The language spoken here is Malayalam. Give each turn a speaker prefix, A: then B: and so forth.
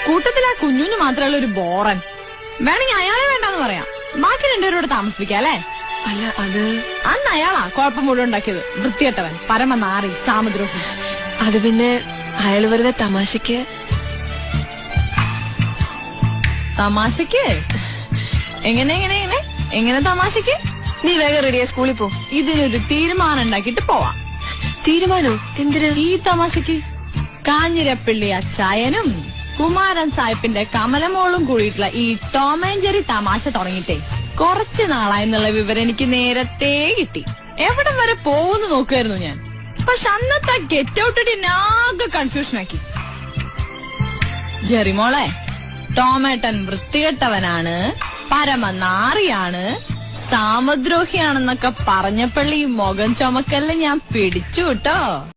A: കൂട്ടത്തിൽ ആ കുഞ്ഞുന് മാത്രമല്ല ഒരു ബോറൻ. വേണമെങ്കിൽ അയാളെ വേണ്ടെന്ന് പറയാം. ബാക്കി രണ്ടുപേരോട് താമസിപ്പിക്കാം അല്ലേ?
B: അല്ല അത്
A: അന്ന് അയാളാ കുഴപ്പം മുഴുവൻ ഉണ്ടാക്കിയത്. വൃത്തികെട്ടവൻ, പരമനാറി, സാമദ്രോഹി.
B: അത് പിന്നെ അയാള് വെറുതെ തമാശക്ക്
A: എങ്ങനെ തമാശക്ക്?
B: നീ വേഗം റെഡിയാ സ്കൂളിൽ പോ.
A: ഇതിനൊരു തീരുമാനം ഉണ്ടാക്കിട്ട് പോവാം.
B: തീരുമാനോ? എന്തിനാ?
A: ഈ തമാശക്ക് കാഞ്ഞിരപ്പള്ളി അച്ചായനും കുമാരൻ സാഹിബിന്റെ കമലമോളും കൂടിയിട്ടുള്ള ഈ ടോം ആൻഡ് ജെറി തമാശ തുടങ്ങിയിട്ടേ കുറച്ചു നാളായെന്നുള്ള വിവരം എനിക്ക് നേരത്തെ കിട്ടി. എവിടെ വരെ പോകുന്നു നോക്കുമായിരുന്നു ഞാൻ. പക്ഷെ അന്നത്തെ ഗെറ്റ് ഔട്ട് ആകെ കൺഫ്യൂഷനാക്കി. ജെറിമോളെ, ടോമേട്ടൻ വൃത്തികെട്ടവനാണ്, പരമനാറിയാണ്, സാമദ്രോഹിയാണെന്നൊക്കെ പറഞ്ഞപ്പോഴീ മുഖം ചുമക്കല്ല ഞാൻ പിടിച്ചു കേട്ടോ.